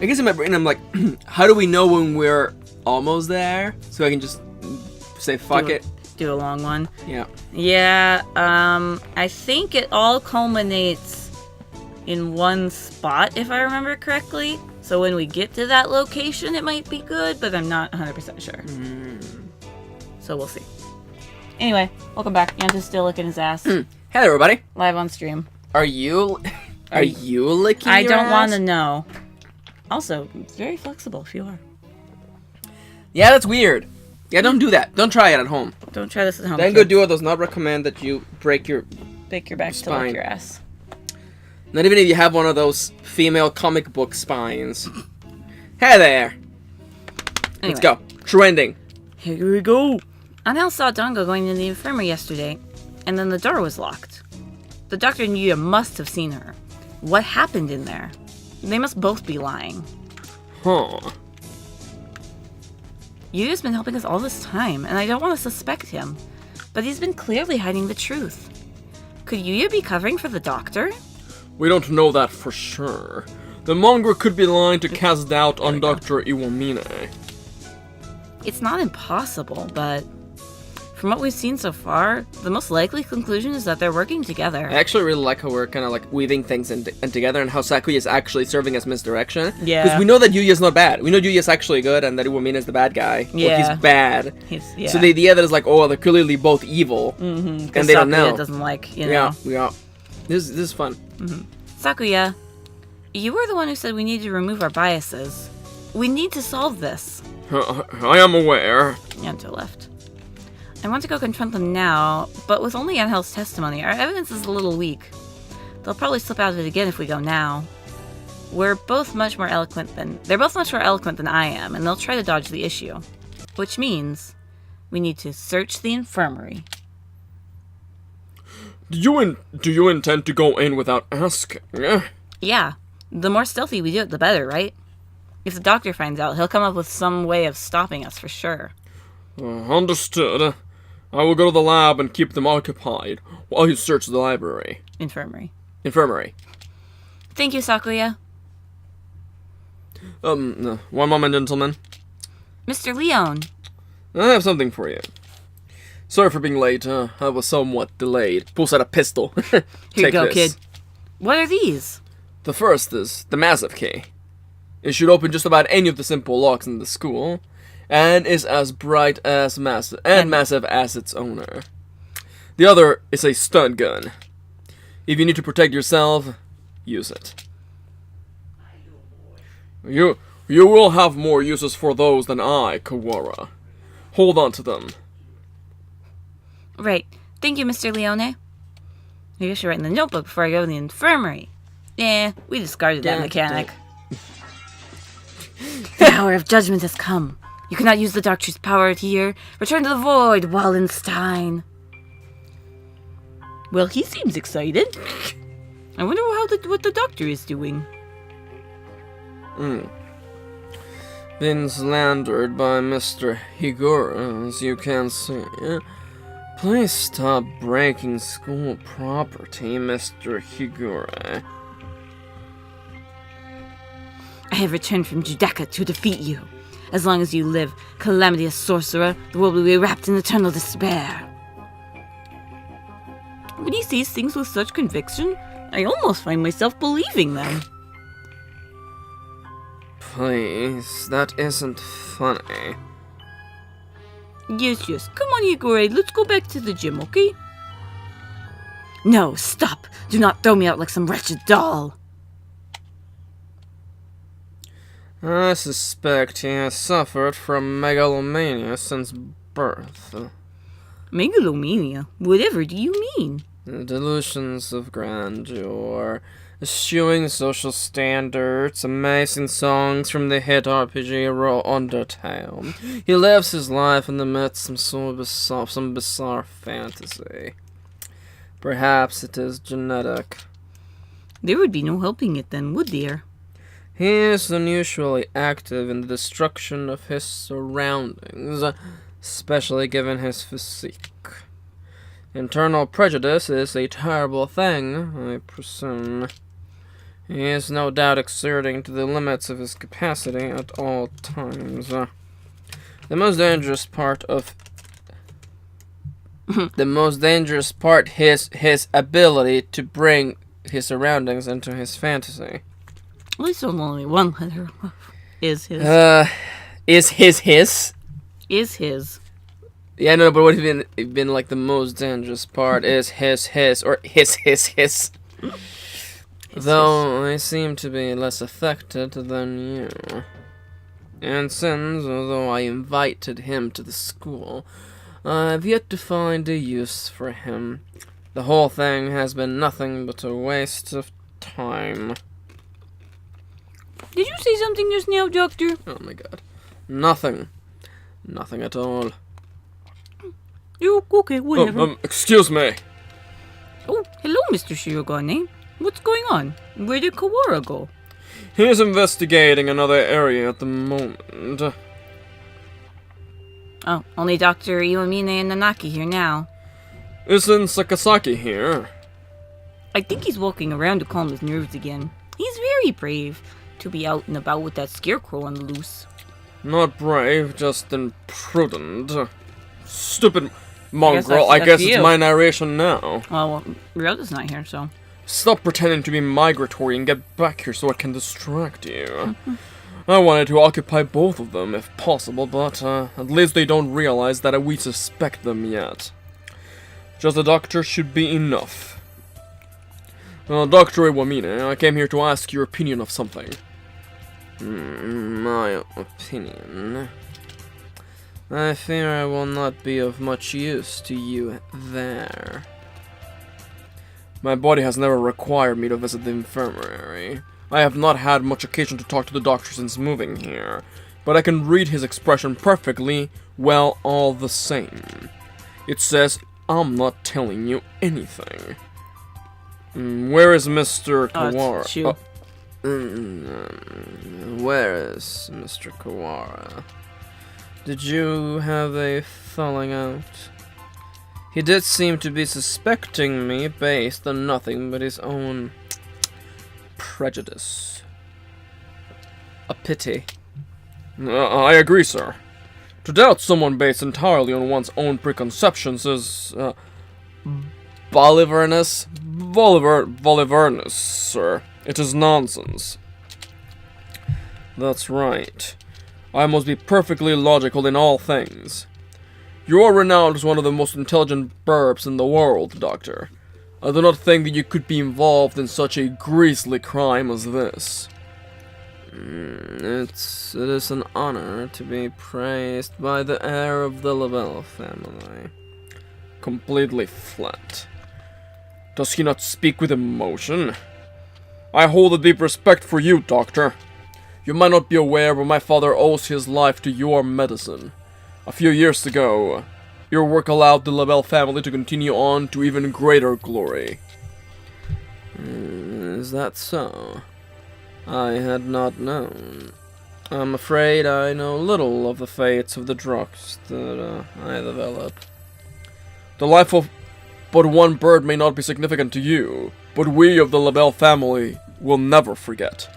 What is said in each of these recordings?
guess in my brain I'm like, how do we know when we're almost there? So I can just say fuck it. Do a long one. Yeah. Yeah, I think it all culminates in one spot, if I remember correctly. So when we get to that location, it might be good, but I'm not 100% sure. So we'll see. Anyway, welcome back. Yanta's still licking his ass. Hey there, everybody. Live on stream. Are you licking I your don't ass? want to know. Also, it's very flexible if you are. Yeah, that's weird. Yeah, don't do that. Don't try it at home. Don't try this at home. Dango Duo does not recommend that you break your Break your back to spine. lick your ass. Not even if you have one of those female comic book spines. Hey there. Anyway, Let's go. Trending. Here we go. I now saw Dango going to the infirmary yesterday, and then the door was locked. The doctor and Yuya must have seen her. What happened in there? They must both be lying. Huh. Yuya's been helping us all this time, and I don't want to suspect him. But he's been clearly hiding the truth. Could Yuya be covering for the doctor? We don't know that for sure. The mongrel could be lying to cast doubt on Dr. Iwamine. It's not impossible, but from what we've seen so far, the most likely conclusion is that they're working together. I actually really like how we're kind of like weaving things in together and how Sakuya is actually serving as misdirection. Yeah. Because we know that Yuya's not bad. We know Yuya's actually good and that Iwamine is the bad guy. Yeah. Well, he's bad. Yeah. So the idea that is like, oh, they're clearly both evil. Mm-hmm. And they don't know. Doesn't like, you know. Yeah. This is fun. Mm-hmm. Sakuya, you were the one who said we need to remove our biases. We need to solve this. I am aware. Yanto left. I want to go confront them now, but with only Angel's testimony, our evidence is a little weak. They'll probably slip out of it again if we go now. They're both much more eloquent than I am, and they'll try to dodge the issue. Which means we need to search the infirmary. Do you intend to go in without asking? Yeah. The more stealthy we do it, the better, right? If the doctor finds out, he'll come up with some way of stopping us for sure. Understood. I will go to the lab and keep them occupied while you search the library. Infirmary. Thank you, Sakuya. One moment, gentlemen. Mr. Leon. I have something for you. Sorry for being late. I was somewhat delayed. Pulls out a pistol. Here you go, this. kid. What are these? The first is the massive key. It should open just about any of the simple locks in the school, and is as bright as massive as its owner. The other is a stun gun. If you need to protect yourself, use it. You will have more uses for those than I, Kawara. Hold on to them. Right. Thank you, Mr. Leone. Maybe I should write in the notebook before I go to the infirmary. We discarded that mechanic. The hour of judgment has come. You cannot use the doctor's power here. Return to the void, Wallenstein. Well, he seems excited. I wonder what the doctor is doing. Been slandered by Mr. Higura, as you can see. Please stop breaking school property, Mr. Higura. I have returned from Judecca to defeat you. As long as you live, Calamityous sorcerer, the world will be wrapped in eternal despair. When he says things with such conviction, I almost find myself believing them. Please, that isn't funny. Yes. Come on, Higure, let's go back to the gym, okay? No, stop! Do not throw me out like some wretched doll! I suspect he has suffered from megalomania since birth. Megalomania? Whatever do you mean? Delusions of grandeur, eschewing social standards, amazing songs from the hit RPG role Undertale. He lives his life in the midst of some bizarre fantasy. Perhaps it is genetic. There would be no helping it then, would there? He is unusually active in the destruction of his surroundings, especially given his physique. Internal prejudice is a terrible thing, I presume. He is no doubt exerting to the limits of his capacity at all times. The most dangerous part his ability to bring his surroundings into his fantasy. At least only one letter is his. Is his? Is his. Yeah, no, but what if it been like the most dangerous part is his, or his. Though I seem to be less affected than you. And since, although I invited him to the school, I've yet to find a use for him. The whole thing has been nothing but a waste of time. Did you say something just now, Doctor? Oh my god. Nothing. Nothing at all. Oh, okay, whatever. Excuse me. Oh, hello, Mr. Shirogane. What's going on? Where did Kawara go? He's investigating another area at the moment. Oh, only Dr. Iwamine and Nanaki here now. Isn't Sakasaki here? I think he's walking around to calm his nerves again. He's very brave to be out and about with that scarecrow on the loose. Not brave, just imprudent. Stupid mongrel. I guess it's my narration now. Well, Ryota's not here, so... Stop pretending to be migratory and get back here so I can distract you. I wanted to occupy both of them if possible, but at least they don't realize that we suspect them yet. Just the doctor should be enough. Dr. Iwamine, I came here to ask your opinion of something. My opinion? I fear I will not be of much use to you there. My body has never required me to visit the infirmary. I have not had much occasion to talk to the doctor since moving here, but I can read his expression perfectly well all the same. It says, I'm not telling you anything. Where is Mr. Kawara? Where is Mr. Kawara? Did you have a falling out? He did seem to be suspecting me based on nothing but his own prejudice. A pity. I agree, sir. To doubt someone based entirely on one's own preconceptions is, Bolivarness, sir. It is nonsense. That's right. I must be perfectly logical in all things. You are renowned as one of the most intelligent burbs in the world, Doctor. I do not think that you could be involved in such a grisly crime as this. It is an honor to be praised by the heir of the Lavelle family. Completely flat. Does he not speak with emotion? I hold a deep respect for you, Doctor. You might not be aware, but my father owes his life to your medicine. A few years ago, your work allowed the Lavelle family to continue on to even greater glory. Is that so? I had not known. I'm afraid I know little of the fates of the drugs that I develop. The life of but one bird may not be significant to you, but we of the Lavelle family will never forget.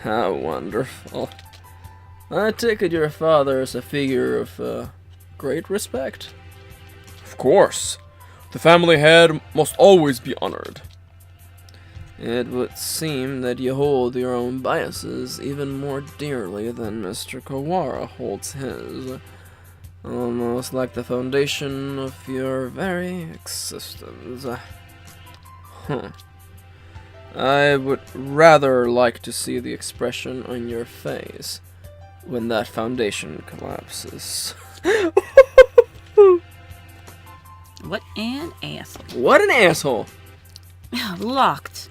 How wonderful. I take it your father is a figure of great respect? Of course. The family head must always be honored. It would seem that you hold your own biases even more dearly than Mr. Kawara holds his. Almost like the foundation of your very existence. I would rather like to see the expression on your face when that foundation collapses. What an asshole. What an asshole! Locked.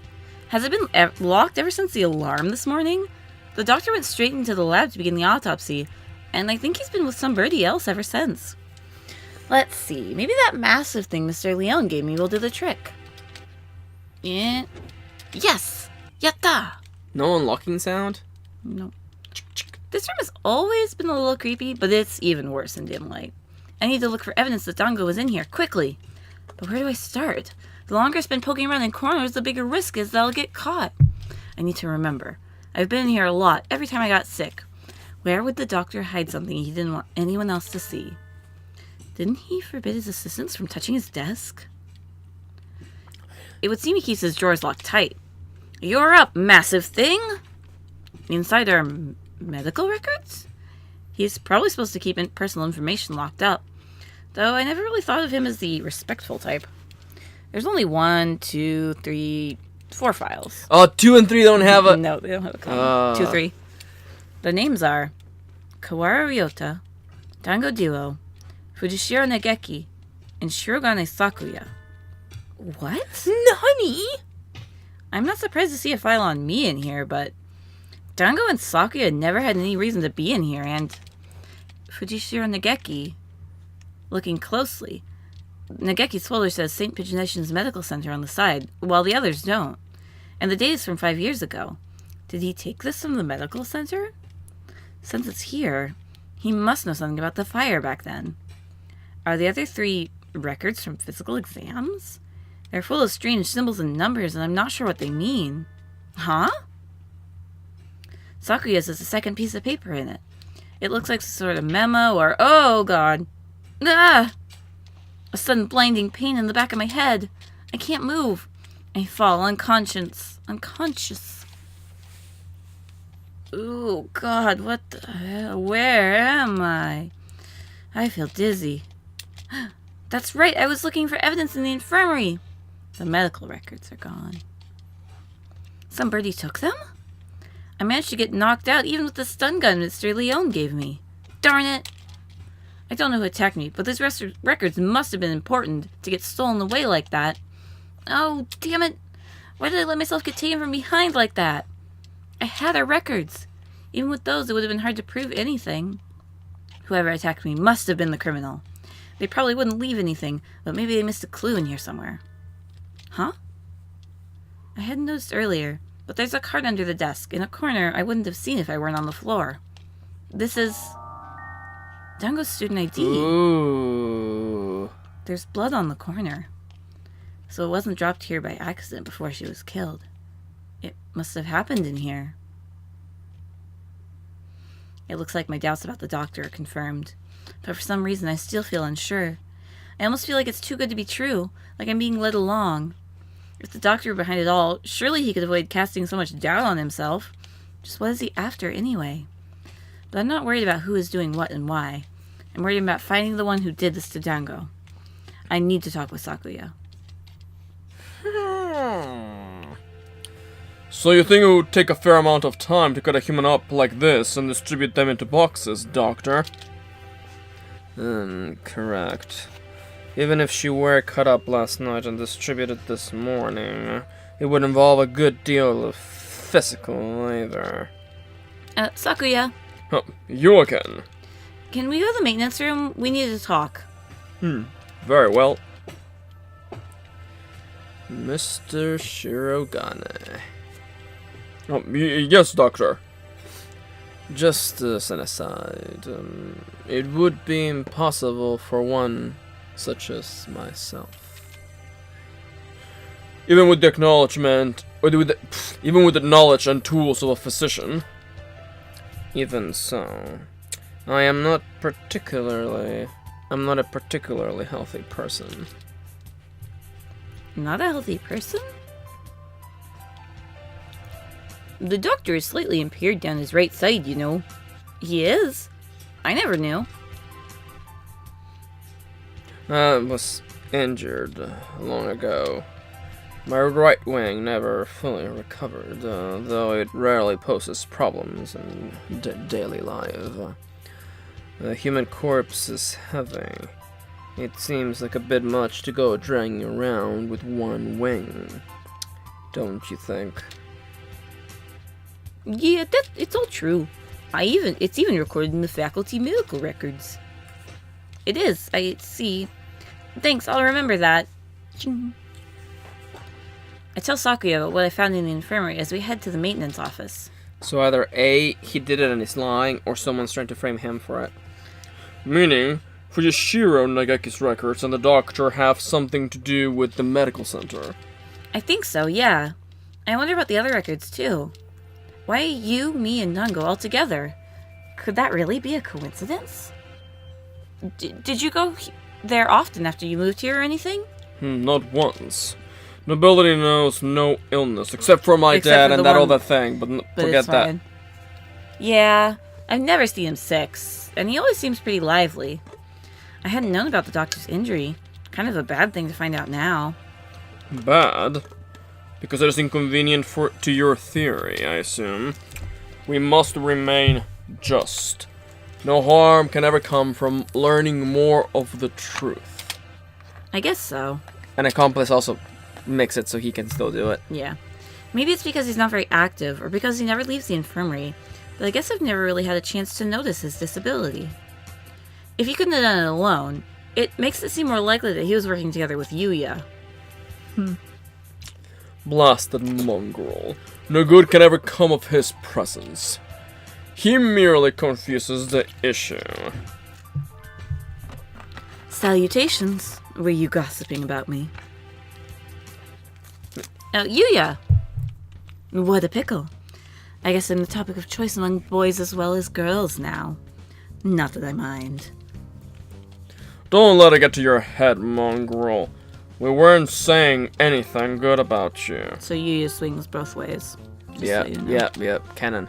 Has it been locked ever since the alarm this morning? The doctor went straight into the lab to begin the autopsy, and I think he's been with somebody else ever since. Let's see, maybe that massive thing Mr. Leon gave me will do the trick. Yeah. Yes! Yatta! No unlocking sound? No. This room has always been a little creepy, but it's even worse in dim light. I need to look for evidence that Dango was in here, quickly. But where do I start? The longer I spend poking around in corners, the bigger risk is that I'll get caught. I need to remember. I've been in here a lot, every time I got sick. Where would the doctor hide something he didn't want anyone else to see? Didn't he forbid his assistants from touching his desk? It would seem he keeps his drawers locked tight. You're up, massive thing! Inside are medical records? He's probably supposed to keep personal information locked up, though I never really thought of him as the respectful type. There's only 1, 2, 3, 4 files. Oh, 2 and 3 don't have a... No, they don't have a column. 2, 3. The names are Kawara Ryota, Dango Duo, Fujishiro Nageki, and Shirogane Sakuya. What? Nani? I'm not surprised to see a file on me in here, but Dango and Sakuya never had any reason to be in here, and Fujishiro Nageki, looking closely, Nageki's folder says St. Pigeonetian's Medical Center on the side, while the others don't. And the date is from 5 years ago. Did he take this from the medical center? Since it's here, he must know something about the fire back then. Are the other 3 records from physical exams? They're full of strange symbols and numbers, and I'm not sure what they mean. Huh? Sakuya's has a second piece of paper in it. It looks like some sort of memo or... Oh, God. Ah! A sudden blinding pain in the back of my head. I can't move. I fall unconscious. Oh, God, what the hell? Where am I? I feel dizzy. That's right, I was looking for evidence in the infirmary. The medical records are gone. Somebody took them? I managed to get knocked out even with the stun gun Mr. Leone gave me. Darn it! I don't know who attacked me, but these records must have been important to get stolen away like that. Oh, damn it! Why did I let myself get taken from behind like that? I had our records. Even with those, it would have been hard to prove anything. Whoever attacked me must have been the criminal. They probably wouldn't leave anything, but maybe they missed a clue in here somewhere. Huh? I hadn't noticed earlier, but there's a card under the desk, in a corner I wouldn't have seen if I weren't on the floor. This is... Dango's student ID. Ooh. There's blood on the corner. So it wasn't dropped here by accident before she was killed. It must have happened in here. It looks like my doubts about the doctor are confirmed. But for some reason I still feel unsure. I almost feel like it's too good to be true, like I'm being led along. If the doctor were behind it all, surely he could avoid casting so much doubt on himself. Just what is he after anyway? But I'm not worried about who is doing what and why. I'm worried about finding the one who did this to Dango. I need to talk with Sakuya. So you think it would take a fair amount of time to cut a human up like this and distribute them into boxes, Doctor? Correct. Even if she were cut up last night and distributed this morning, it would involve a good deal of physical labor. Sakuya. Oh, you again. Can we go to the maintenance room? We need to talk. Very well. Mr. Shirogane. Oh, yes, Doctor. Just as an aside, it would be impossible for one such as myself. Even with the acknowledgement, even with the knowledge and tools of a physician. Even so, I'm not a particularly healthy person. Not a healthy person? The doctor is slightly impaired down his right side, you know. He is. I never knew. I was injured long ago. My right wing never fully recovered, though it rarely poses problems in daily life. A human corpse is heavy. It seems like a bit much to go dragging around with one wing. Don't you think? Yeah, it's all true. It's even recorded in the faculty medical records. It is, I see. Thanks, I'll remember that. I tell Sakuya about what I found in the infirmary as we head to the maintenance office. So either A, he did it and he's lying, or someone's trying to frame him for it. Meaning, Fujishiro Nageki's records and the doctor have something to do with the medical center. I think so, yeah. I wonder about the other records, too. Why you, me, and Dango all together? Could that really be a coincidence? Did you go there often after you moved here or anything? Not once. Nobility knows no illness, except for my dad and that other thing, but forget that. Yeah, I've never seen him sick, and he always seems pretty lively. I hadn't known about the doctor's injury. Kind of a bad thing to find out now. Bad? Because it is inconvenient to your theory, I assume. We must remain just. No harm can ever come from learning more of the truth. I guess so. An accomplice also makes it so he can still do it. Yeah. Maybe it's because he's not very active, or because he never leaves the infirmary, but I guess I've never really had a chance to notice his disability. If he couldn't have done it alone, it makes it seem more likely that he was working together with Yuya. Blasted mongrel. No good can ever come of his presence. He merely confuses the issue. Salutations. Were you gossiping about me? Yuya! What a pickle. I guess I'm the topic of choice among boys as well as girls now. Not that I mind. Don't let it get to your head, mongrel. We weren't saying anything good about you. So Yuya swings both ways. Yeah, so you know. Yep. Canon.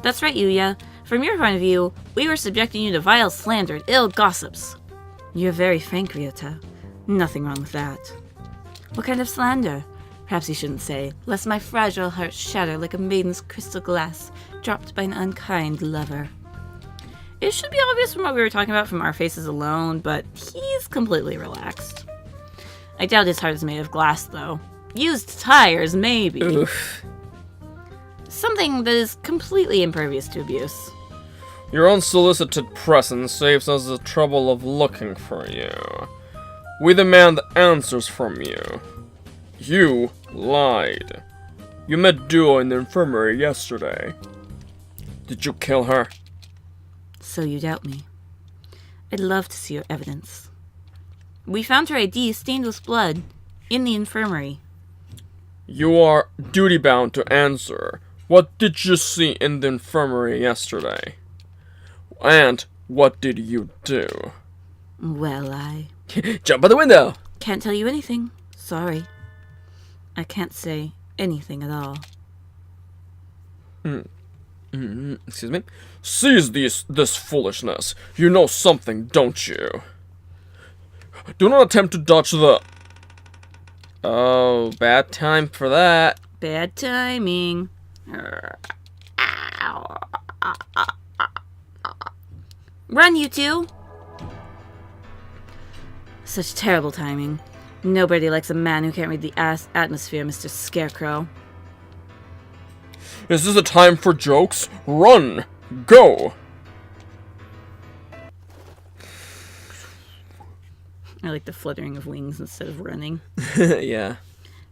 That's right, Yuya. From your point of view, we were subjecting you to vile slander and ill gossips. You're very frank, Ryota. Nothing wrong with that. What kind of slander? Perhaps you shouldn't say, lest my fragile heart shatter like a maiden's crystal glass dropped by an unkind lover. It should be obvious from what we were talking about from our faces alone, but he's completely relaxed. I doubt his heart is made of glass, though. Used tires, maybe. Oof. Something that is completely impervious to abuse. Your unsolicited presence saves us the trouble of looking for you. We demand answers from you. You lied. You met Duo in the infirmary yesterday. Did you kill her? So you doubt me. I'd love to see your evidence. We found her ID stained with blood in the infirmary. You are duty-bound to answer. What did you see in the infirmary yesterday? And what did you do? Well, I... Jump out the window! Can't tell you anything. Sorry. I can't say anything at all. Excuse me? Cease this foolishness. You know something, don't you? Do not attempt to dodge the... Oh, bad time for that. Bad timing. Run, you two! Such terrible timing. Nobody likes a man who can't read the atmosphere, Mr. Scarecrow. Is this a time for jokes? Run! Go! I like the fluttering of wings instead of running. Yeah.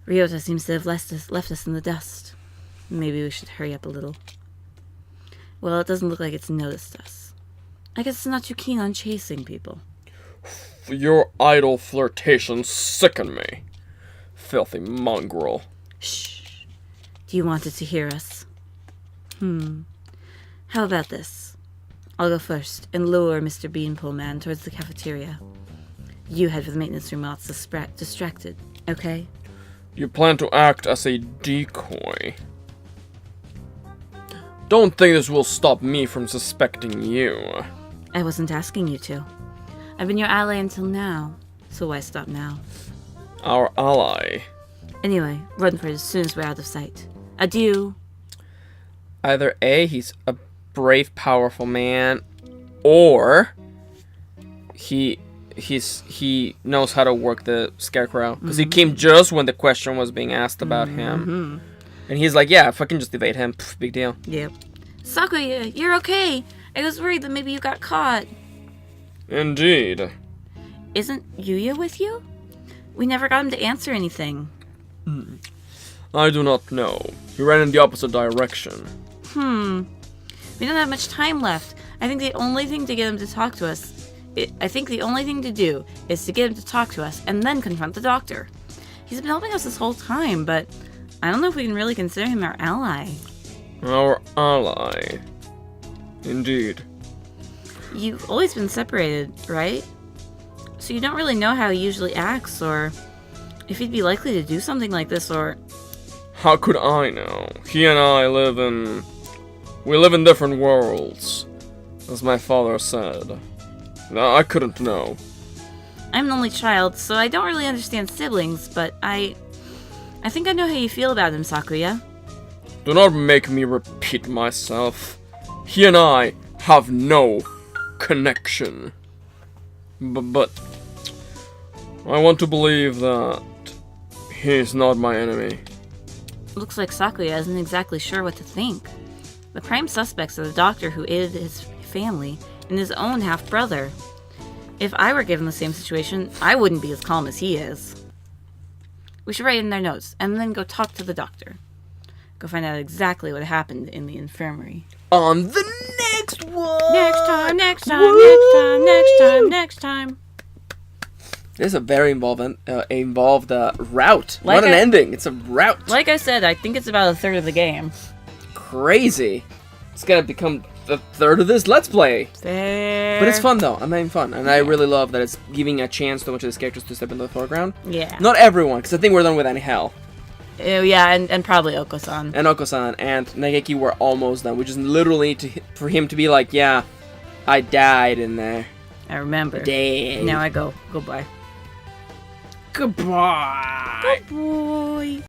Ryota seems to have left us in the dust. Maybe we should hurry up a little. Well, it doesn't look like it's noticed us. I guess it's not too keen on chasing people. Your idle flirtations sicken me. Filthy mongrel. Shh. Do you want it to hear us? How about this? I'll go first and lure Mr. Beanpole Man towards the cafeteria. You head for the maintenance room while it's distracted, okay? You plan to act as a decoy. Don't think this will stop me from suspecting you. I wasn't asking you to. I've been your ally until now, so why stop now? Our ally. Anyway, run for it as soon as we're out of sight. Adieu. Either A, he's a brave, powerful man, or he knows how to work the Scarecrow. Because he came just when the question was being asked about him. And he's like, yeah, fucking just evade him. Pff, big deal. Yep. Sakuya, you're okay. I was worried that maybe you got caught. Indeed. Isn't Yuya with you? We never got him to answer anything. I do not know. He ran in the opposite direction. We don't have much time left. I think the only thing to get him to talk to us I think the only thing to do is to get him to talk to us and then confront the doctor. He's been helping us this whole time, but I don't know if we can really consider him our ally. Our ally. Indeed. You've always been separated, right? So you don't really know how he usually acts, or if he'd be likely to do something like this, or... How could I know? He and I live in different worlds, as my father said. I couldn't know. I'm an only child, so I don't really understand siblings, but I think I know how you feel about him, Sakuya. Do not make me repeat myself. He and I have no connection. But I want to believe that he's not my enemy. Looks like Sakuya isn't exactly sure what to think. The prime suspects are the doctor who aided his family and his own half-brother. If I were given the same situation, I wouldn't be as calm as he is. We should write in their notes, and then go talk to the doctor. Go find out exactly what happened in the infirmary. On the next one! Next time. This is a very involved route. Like Not an ending, it's a route. Like I said, I think it's about a third of the game. Crazy. It's gonna become the third of this Let's Play. Fair. But it's fun though, I'm having fun. And I really love that it's giving a chance to much of these characters to step into the foreground. Yeah. Not everyone, because I think we're done with Angel. Yeah, and probably Oko-san. And Oko-san and Nageki were almost done. We just literally need for him to be like, yeah, I died in there. I remember. Dang. Now I go. Goodbye. Goodbye. Goodbye.